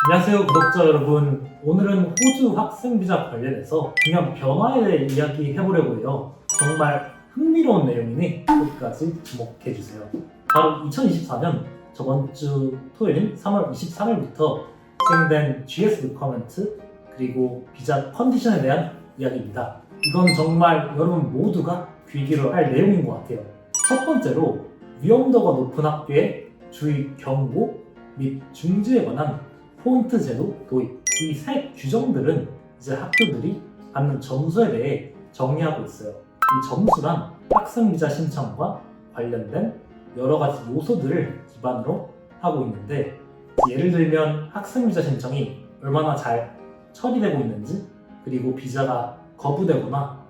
안녕하세요 구독자 여러분. 오늘은 호주 학생비자 관련해서 중요한 변화에 대해 이야기해보려고 해요. 정말 흥미로운 내용이니 끝까지 주목해주세요. 바로 2024년 저번 주 토요일인 3월 23일부터 시행된 GS 리쿼먼트 그리고 비자 컨디션에 대한 이야기입니다. 이건 정말 여러분 모두가 귀 기울여야 할 내용인 것 같아요. 첫 번째로 위험도가 높은 학교의 주의 경고 및 중지에 관한 포인트 제도 도입. 이 세 규정들은 이제 학교들이 받는 점수에 대해 정의하고 있어요. 이 점수란 학생 비자 신청과 관련된 여러 가지 요소들을 기반으로 하고 있는데, 예를 들면 학생 비자 신청이 얼마나 잘 처리되고 있는지, 그리고 비자가 거부되거나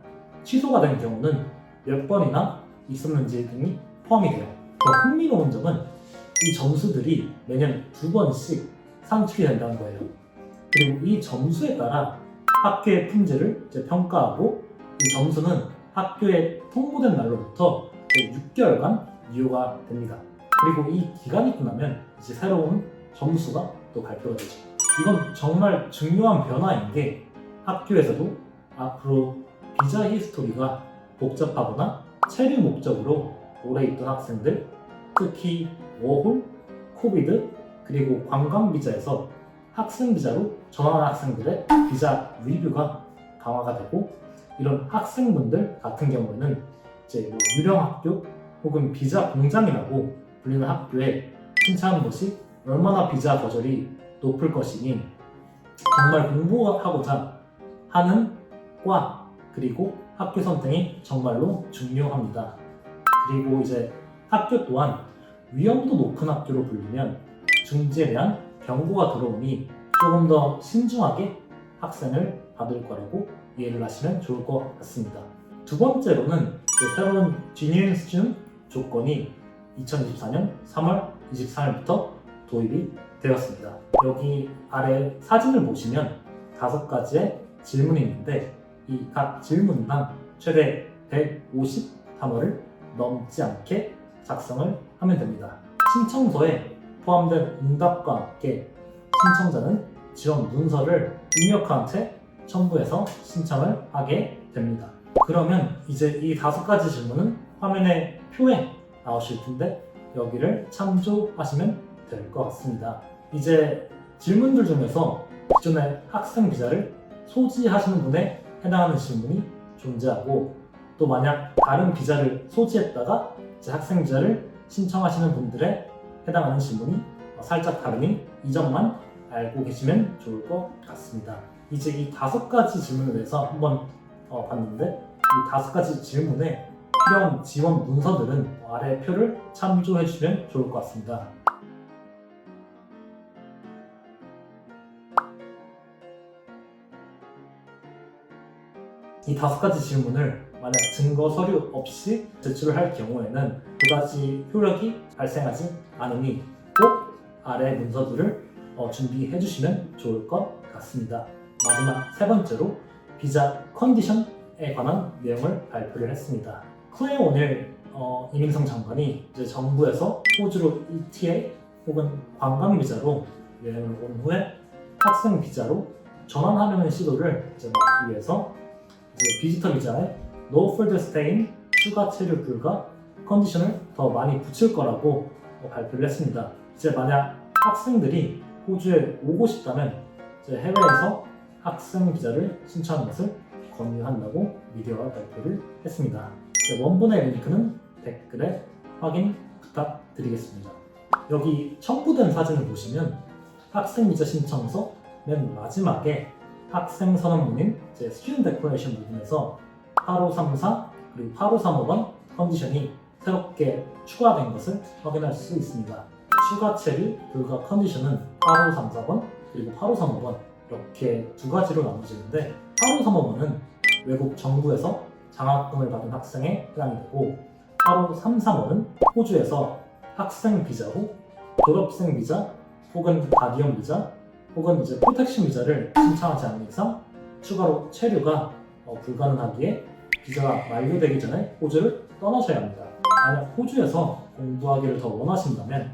취소가 된 경우는 몇 번이나 있었는지 등이 포함이 돼요. 더 흥미로운 점은 이 점수들이 매년 2번씩 산출이 된다는 거예요. 그리고 이 점수에 따라 학교의 품질을 이제 평가하고, 이 점수는 학교에 통보된 날로부터 6개월간 유효가 됩니다. 그리고 이 기간이 끝나면 이제 새로운 점수가 또 발표가 되죠. 이건 정말 중요한 변화인 게, 학교에서도 앞으로 비자 히스토리가 복잡하거나 체류 목적으로 오래 있던 학생들, 특히 워홀, 코비드, 그리고 관광 비자에서 학생 비자로 전환한 학생들의 비자 리뷰가 강화가 되고, 이런 학생분들 같은 경우에는 이제 유령 학교 혹은 비자 공장이라고 불리는 학교에 신청하는 것이 얼마나 비자 거절이 높을 것이니 정말 공부하고자 하는 과 그리고 학교 선택이 정말로 중요합니다. 그리고 이제 학교 또한 위험도 높은 학교로 불리면 중지에 대한 경고가 들어오니 조금 더 신중하게 학생을 받을 거라고 이해를 하시면 좋을 것 같습니다. 두 번째로는 새로운 Genuine Student 조건이 2024년 3월 24일부터 도입이 되었습니다. 여기 아래 사진을 보시면 5가지의 질문이 있는데, 이 각 질문당 최대 150단어를 넘지 않게 작성을 하면 됩니다. 신청서에 포함된 응답과 함께 신청자는 지원 문서를 입력한 채 첨부해서 신청을 하게 됩니다. 그러면 이제 이 5가지 질문은 화면에 표에 나오실 텐데 여기를 참조하시면 될 것 같습니다. 이제 질문들 중에서 기존의 학생 비자를 소지하시는 분에 해당하는 질문이 존재하고, 또 만약 다른 비자를 소지했다가 이제 학생 비자를 신청하시는 분들에 해당하는 질문이 살짝 다르니 이 점만 알고 계시면 좋을 것 같습니다. 이제 이 5가지 질문에 대해서 한번 봤는데, 이 5가지 질문에 필요한 지원 문서들은 아래 표를 참조해 주시면 좋을 것 같습니다. 이 5가지 질문을 만약 증거 서류 없이 제출을 할 경우에는 그다지 효력이 발생하지 않으니 꼭 아래 문서들을 준비해 주시면 좋을 것 같습니다. 마지막 세 번째로 비자 컨디션에 관한 내용을 발표를 했습니다. 클레어 오닐 이민성 장관이 이제 정부에서 호주로 ETA 혹은 관광 비자로 여행을 온 후에 학생 비자로 전환하려는 시도를 이제 막기 위해서 비지터 비자에 No further staying, 추가 체류 불가 컨디션을 더 많이 붙일 거라고 발표를 했습니다. 이제 만약 학생들이 호주에 오고 싶다면 이제 해외에서 학생 비자를 신청하는 것을 권유한다고 미디어가 발표를 했습니다. 원본의 링크는 댓글에 확인 부탁드리겠습니다. 여기 첨부된 사진을 보시면 학생 비자 신청서 맨 마지막에 학생 선언문인 스튜던트 데클레이션 부분에서 8534 그리고 8535번 컨디션이 새롭게 추가된 것을 확인할 수 있습니다. 추가 체류 불가 컨디션은 8534번 그리고 8535번 이렇게 2가지로 나눠지는데, 8535번은 외국 정부에서 장학금을 받은 학생에 해당이 되고, 8533번은 호주에서 학생 비자 후 졸업생 비자 혹은 가디언 비자 혹은 이제 프로텍션 비자를 신청하지 않는 이상 추가로 체류가 불가능하기에 비자가 만료되기 전에 호주를 떠나셔야 합니다. 만약 호주에서 공부하기를 더 원하신다면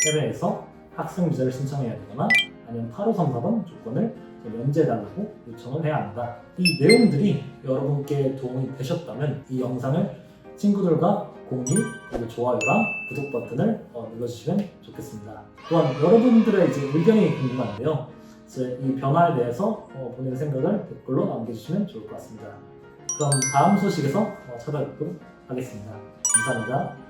해외에서 학생 비자를 신청해야 되거나 아니면 타로 3, 4번 조건을 면제해달라고 요청을 해야 한다. 이 내용들이 여러분께 도움이 되셨다면 이 영상을 친구들과 공유, 그리고 좋아요랑 구독 버튼을 눌러주시면 좋겠습니다. 또한 여러분들의 이제 의견이 궁금한데요. 이 변화에 대해서 본인의 생각을 댓글로 남겨주시면 좋을 것 같습니다. 그럼 다음 소식에서 찾아뵙도록 하겠습니다. 감사합니다.